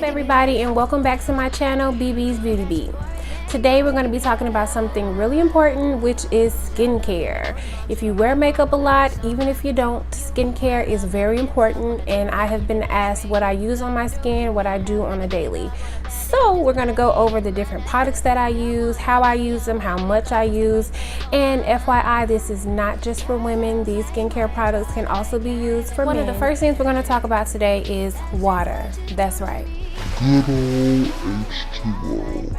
Everybody, and welcome back to my channel, BB's Beauty Beat. Today we're going to be talking about something really important, which is skincare. If you wear makeup a lot, even if you don't, skincare is very important, and I have been asked what I use on my skin, what I do on a daily. So we're going to go over the different products that I use, how I use them, how much I use, and FYI, this is not just for women. These skincare products can also be used for men. One of the first things we're going to talk about today is water. That's right. Good old H2O.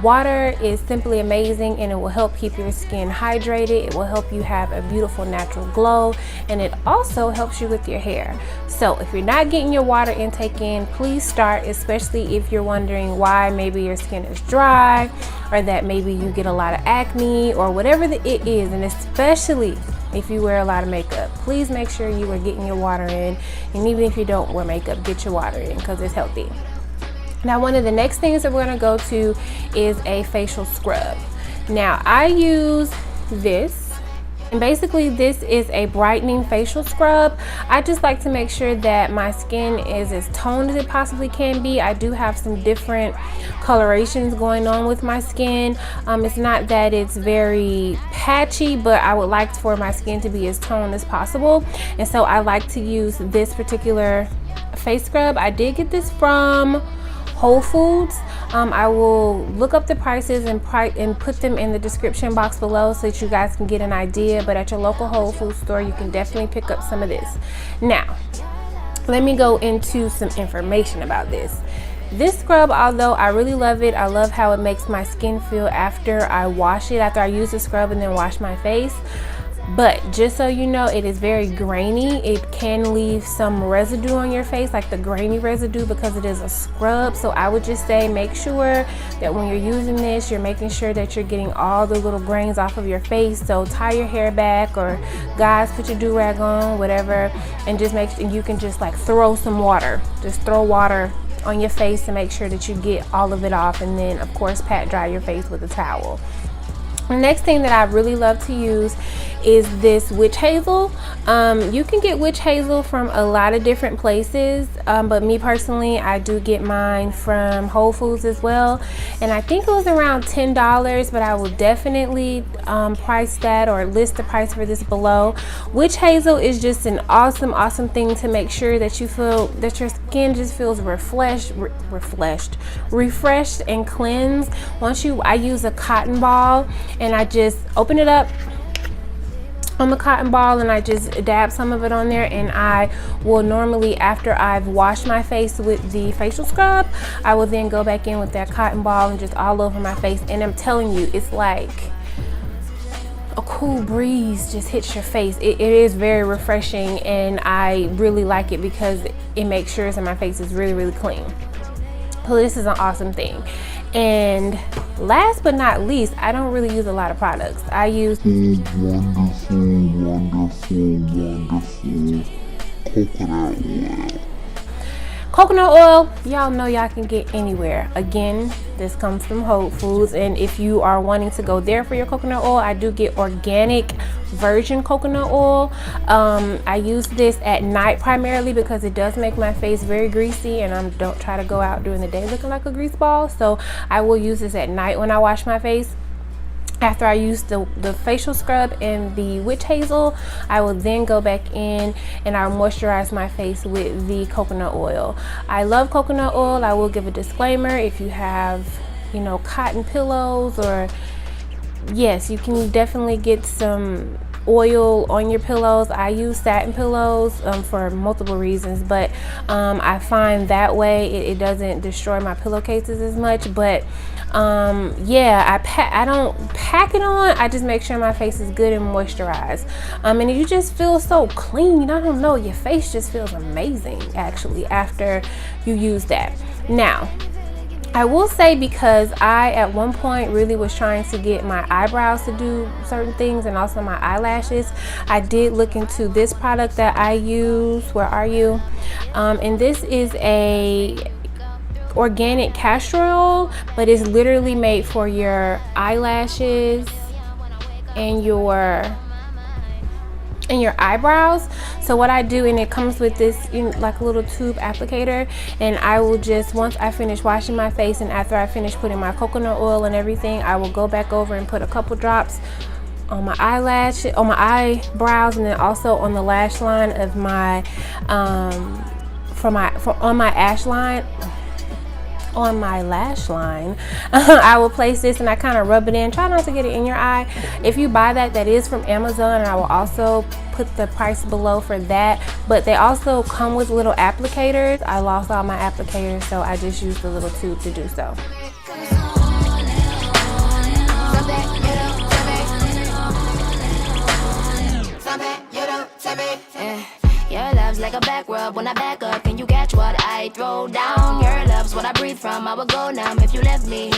Water is simply amazing, and it will help keep your skin hydrated. It will help you have a beautiful natural glow, and it also helps you with your hair. So if you're not getting your water intake in, please start, especially if you're wondering why maybe your skin is dry, or that maybe you get a lot of acne, or whatever it is, and especially if you wear a lot of makeup. Please make sure you are getting your water in, and even if you don't wear makeup, get your water in because it's healthy. Now, one of the next things that we're going to go to is a facial scrub. Now, I use this, and basically this is a brightening facial scrub. I just like to make sure that my skin is as toned as it possibly can be. I do have some different colorations going on with my skin. It's not that it's very patchy, but I would like for my skin to be as toned as possible. And so I like to use this particular face scrub. I did get this from Whole Foods. I will look up the prices and put them in the description box below so that you guys can get an idea, but at your local Whole Foods store you can definitely pick up some of this. Now let me go into some information about this. This scrub, although I really love it, I love how it makes my skin feel after I wash it, after I use the scrub and then wash my face. But just so you know, it is very grainy. It can leave some residue on your face, like the grainy residue, because it is a scrub. So I would just say make sure that when you're using this, you're making sure that you're getting all the little grains off of your face. So tie your hair back, or guys, put your do-rag on, whatever, and just make sure you can just like throw some water. Just throw water on your face to make sure that you get all of it off, and then of course pat dry your face with a towel. The next thing that I really love to use is this witch hazel. You can get witch hazel from a lot of different places, but me personally, I do get mine from Whole Foods as well, and I think it was around $10, but I will definitely price that or list the price for this below. Witch hazel is just an awesome thing to make sure that you feel that your skin just feels refreshed and cleansed. I use a cotton ball, and I just open it up on the cotton ball, and I just dab some of it on there, and I will normally, after I've washed my face with the facial scrub, I will then go back in with that cotton ball and just all over my face. And I'm telling you, it's like a cool breeze just hits your face. It is very refreshing, and I really like it because it makes sure that my face is really clean. So this is an awesome thing. And last but not least, I don't really use a lot of products. I use wonderful coconut oil. Coconut oil, y'all know y'all can get anywhere. Again, this comes from Whole Foods, and if you are wanting to go there for your coconut oil, I do get organic virgin coconut oil. I use this at night primarily because it does make my face very greasy, and I don't try to go out during the day looking like a grease ball. So I will use this at night when I wash my face. After I use the facial scrub and the witch hazel, I will then go back in and I'll moisturize my face with the coconut oil. I love coconut oil. I will give a disclaimer: if you have, cotton pillows, or yes, you can definitely get some oil on your pillows. I use satin pillows for multiple reasons, but I find that way it doesn't destroy my pillowcases as much. But yeah, I don't pack it on. I just make sure my face is good and moisturized, and you just feel so clean. I don't know, your face just feels amazing actually after you use that. Now I will say, because I at one point really was trying to get my eyebrows to do certain things and also my eyelashes, I did look into this product that I use. Where are you? And this is a organic castor oil, but it's literally made for your eyelashes and your in your eyebrows. So what I do, and it comes with this like a little tube applicator, and I will just, once I finish washing my face and after I finish putting my coconut oil and everything, I will go back over and put a couple drops on my eyelash, on my eyebrows, and then also on the lash line of my on my lash line. I will place this and I kind of rub it in. Try not to get it in your eye. If you buy that is from Amazon, and I will also put the price below for that, but they also come with little applicators. I lost all my applicators, so I just used the little tube to do so. Your love's like a back rub. When I back up, can you catch what I throw down? Your love's what I breathe from. I would go numb if you left me.